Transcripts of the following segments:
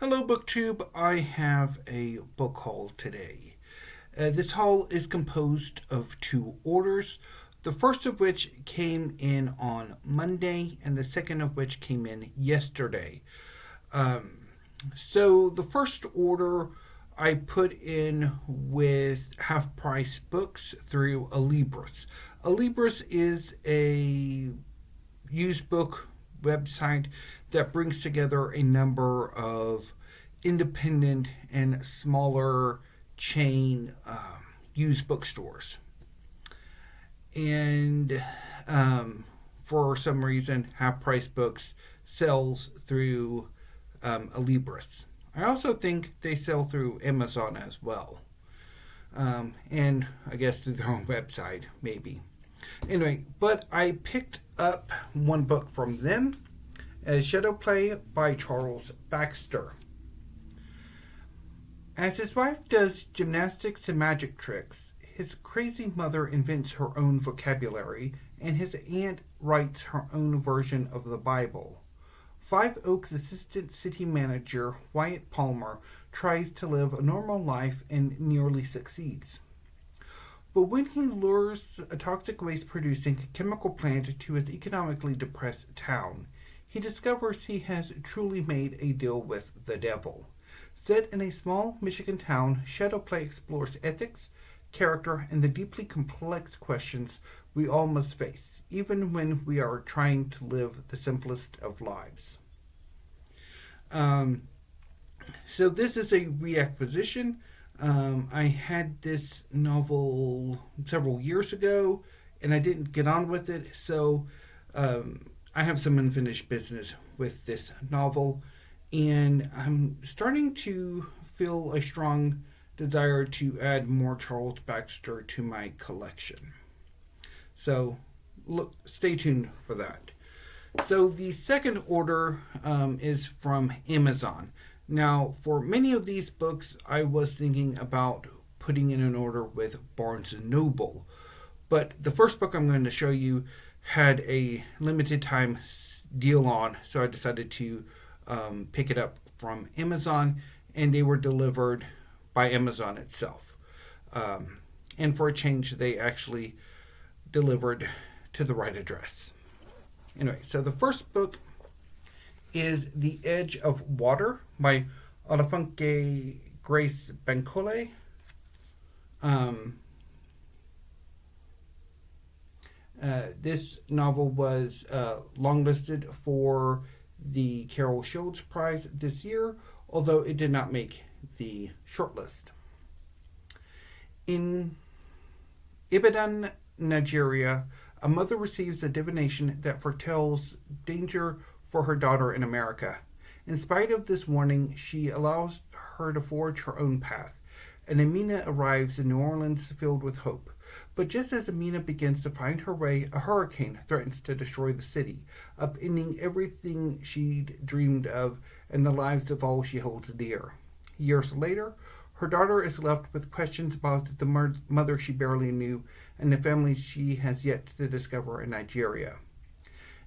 Hello, BookTube. I have a book haul today. This haul is composed of two orders, the first of which came in on Monday, and the second of which came in yesterday. So the first order I put in with Half Price Books through Alibris. Alibris is a used book website that brings together a number of independent and smaller chain used bookstores. And for some reason, Half Price Books sells through Alibris. I also think they sell through Amazon as well. And I guess through their own website, maybe. Anyway, but I picked up one book from them, Shadow Play by Charles Baxter. As his wife does gymnastics and magic tricks, his crazy mother invents her own vocabulary, and his aunt writes her own version of the Bible. Five Oaks assistant city manager Wyatt Palmer tries to live a normal life and nearly succeeds. But when he lures a toxic waste-producing chemical plant to his economically depressed town, he discovers he has truly made a deal with the devil. Set in a small Michigan town, Shadow Play explores ethics, character, and the deeply complex questions we all must face, even when we are trying to live the simplest of lives. So this is a reacquisition. I had this novel several years ago, and I didn't get on with it, so I have some unfinished business with this novel, and I'm starting to feel a strong desire to add more Charles Baxter to my collection. So stay tuned for that. So the second order is from Amazon. Now, for many of these books, I was thinking about putting in an order with Barnes & Noble. But the first book I'm going to show you had a limited time deal on, so I decided to pick it up from Amazon, and they were delivered by Amazon itself. And for a change, they actually delivered to the right address. Anyway, so the first book is The Edge of Water by Olufunke Grace Bankole. This novel was longlisted for the Carol Shields Prize this year, although it did not make the shortlist. In Ibadan, Nigeria, a mother receives a divination that foretells danger for her daughter in America. In spite of this warning, she allows her to forge her own path, and Amina arrives in New Orleans filled with hope. But just as Amina begins to find her way, a hurricane threatens to destroy the city, upending everything she'd dreamed of and the lives of all she holds dear. Years later, her daughter is left with questions about the mother she barely knew and the family she has yet to discover in Nigeria.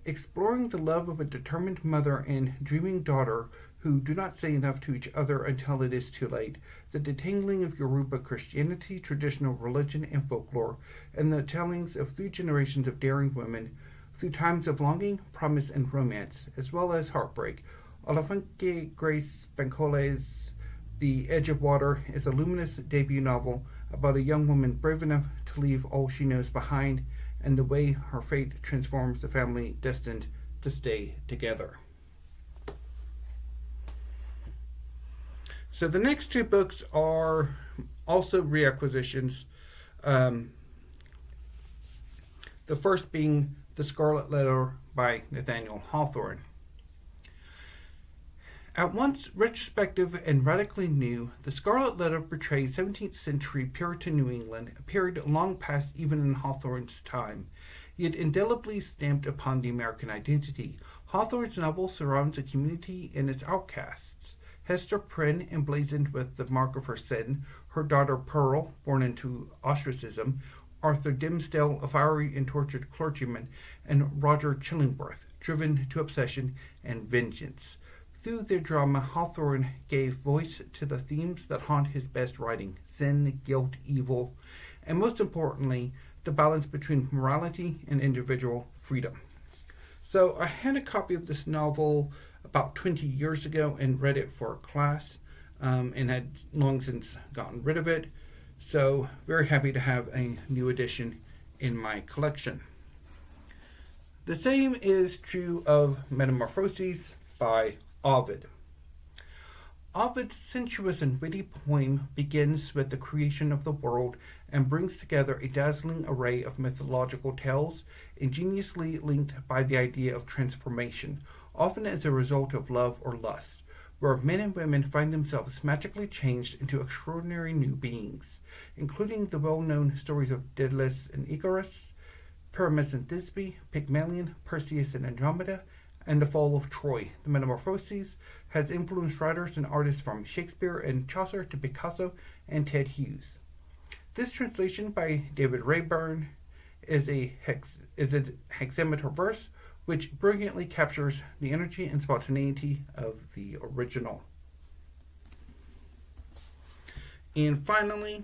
Exploring the love of a determined mother and dreaming daughter who do not say enough to each other until it is too late, the detangling of Yoruba Christianity, traditional religion, and folklore, and the tellings of 3 generations of daring women through times of longing, promise, and romance, as well as heartbreak. Olufunke Grace Bankole's The Edge of Water is a luminous debut novel about a young woman brave enough to leave all she knows behind and the way her fate transforms the family destined to stay together. So the next 2 books are also reacquisitions. The first being The Scarlet Letter by Nathaniel Hawthorne. At once retrospective and radically new, The Scarlet Letter portrays 17th century Puritan New England, a period long past even in Hawthorne's time, yet indelibly stamped upon the American identity. Hawthorne's novel surrounds a community and its outcasts. Hester Prynne, emblazoned with the mark of her sin, her daughter Pearl, born into ostracism, Arthur Dimmesdale, a fiery and tortured clergyman, and Roger Chillingworth, driven to obsession and vengeance. Through their drama, Hawthorne gave voice to the themes that haunt his best writing: sin, guilt, evil, and most importantly, the balance between morality and individual freedom. So I had a copy of this novel about 20 years ago and read it for a class, and had long since gotten rid of it. So very happy to have a new edition in my collection. The same is true of Metamorphoses by Ovid. Ovid's sensuous and witty poem begins with the creation of the world and brings together a dazzling array of mythological tales, ingeniously linked by the idea of transformation, often as a result of love or lust, where men and women find themselves magically changed into extraordinary new beings, including the well-known stories of Daedalus and Icarus, Pyramus and Thisbe, Pygmalion, Perseus and Andromeda, and the fall of Troy. The Metamorphoses has influenced writers and artists from Shakespeare and Chaucer to Picasso and Ted Hughes. This translation by David Raeburn is a hexameter verse which brilliantly captures the energy and spontaneity of the original. And finally,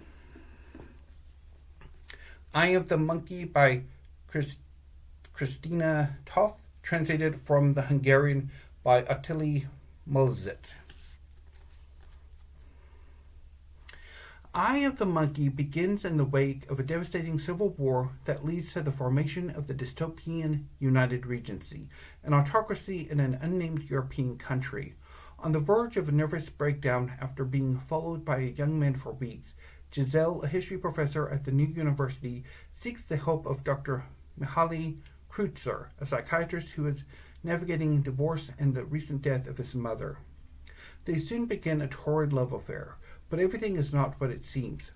I Am the Monkey by Krisztina Toth, translated from the Hungarian by Ottilie Mulzet. Eye of the Monkey begins in the wake of a devastating civil war that leads to the formation of the dystopian United Regency, an autocracy in an unnamed European country. On the verge of a nervous breakdown after being followed by a young man for weeks, Giselle, a history professor at the new university, seeks the help of Dr. Mihaly Kreutzer, a psychiatrist who is navigating divorce and the recent death of his mother. They soon begin a torrid love affair, but everything is not what it seems.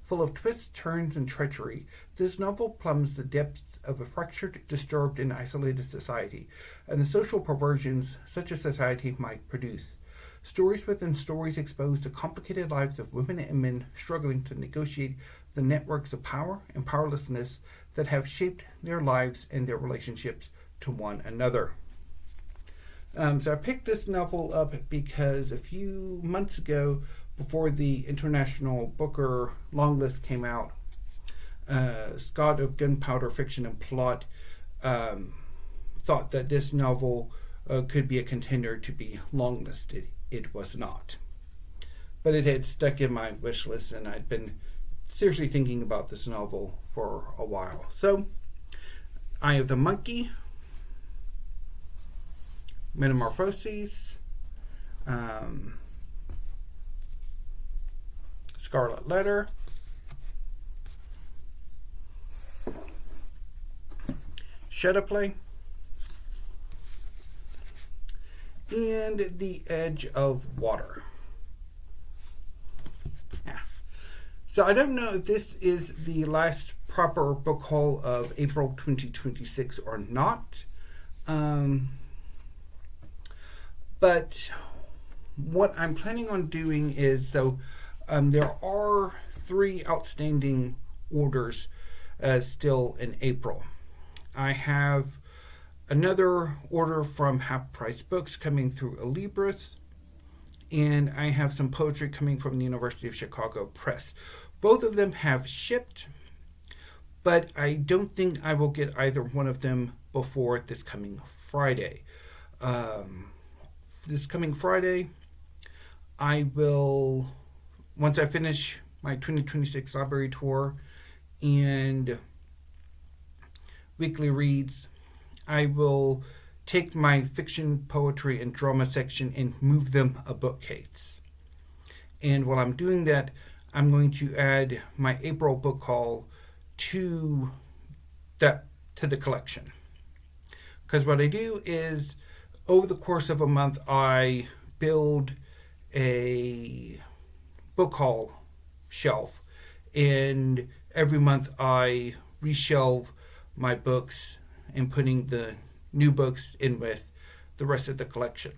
Full of twists, turns, and treachery, this novel plumbs the depths of a fractured, disturbed, and isolated society, and the social perversions such a society might produce. Stories within stories expose the complicated lives of women and men struggling to negotiate the networks of power and powerlessness that have shaped their lives and their relationships to one another. So I picked this novel up because a few months ago, before the International Booker long list came out, Scott of Gunpowder Fiction and Plot thought that this novel could be a contender to be longlisted. It was not. But it had stuck in my wish list, and I'd been seriously thinking about this novel for a while. So, Eye of the Monkey, Metamorphoses, Scarlet Letter, Shadowplay, and The Edge of Water. Yeah. So I don't know if this is the last proper book haul of April 2026 or not. But what I'm planning on doing is, there are 3 outstanding orders still in April. I have another order from Half Price Books coming through Alibris, and I have some poetry coming from the University of Chicago Press. Both of them have shipped, but I don't think I will get either one of them before this coming Friday. This coming Friday, I will, once I finish my 2026 library tour and weekly reads, I will take my fiction, poetry, and drama section and move them a bookcase. And while I'm doing that, I'm going to add my April book haul to the collection. Because what I do is, over the course of a month, I build a book haul shelf, and every month I reshelve my books and putting the new books in with the rest of the collection.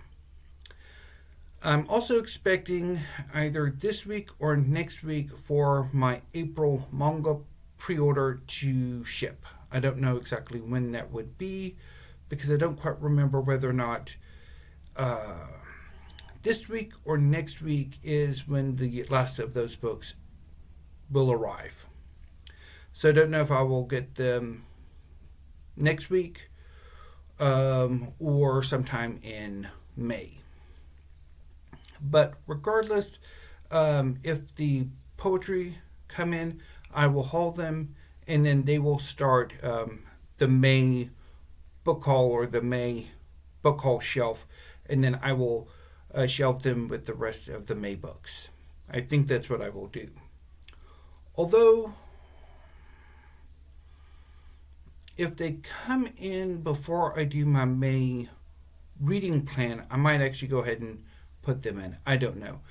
I'm also expecting either this week or next week for my April manga pre-order to ship. I don't know exactly when that would be, because I don't quite remember whether or not this week or next week is when the last of those books will arrive. So I don't know if I will get them next week or sometime in May. But regardless, if the poetry come in, I will haul them, and then they will start the May book haul or the May book haul shelf, and then I will shelve them with the rest of the May books. I think that's what I will do. Although, if they come in before I do my May reading plan, I might actually go ahead and put them in. I don't know.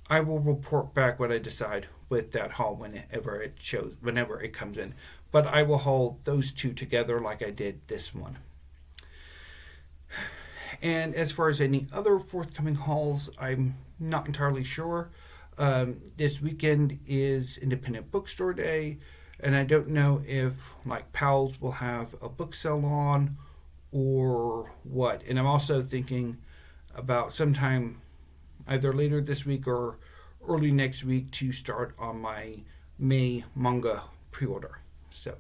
I will report back what I decide with that haul whenever it comes in. But I will haul those two together like I did this one. And as far as any other forthcoming hauls, I'm not entirely sure. This weekend is Independent Bookstore Day, and I don't know if like Powell's will have a book sale on or what. And I'm also thinking about sometime either later this week or early next week to start on my May manga pre-order. So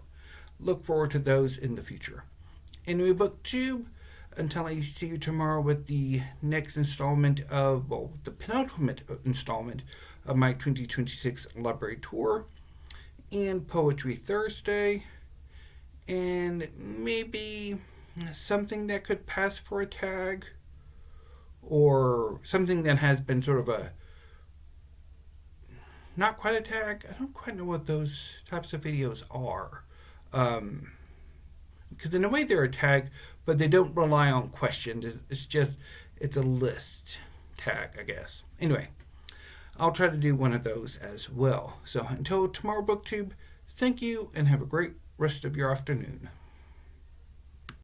look forward to those in the future. Anyway, BookTube, until I see you tomorrow with the next installment of, the penultimate installment of my 2026 library tour, and Poetry Thursday, and maybe something that could pass for a tag, or something that has been sort of a, not quite a tag. I don't quite know what those types of videos are. Because in a way they're a tag, but they don't rely on questions. It's a list tag, I guess. Anyway, I'll try to do one of those as well. So until tomorrow, BookTube, thank you and have a great rest of your afternoon.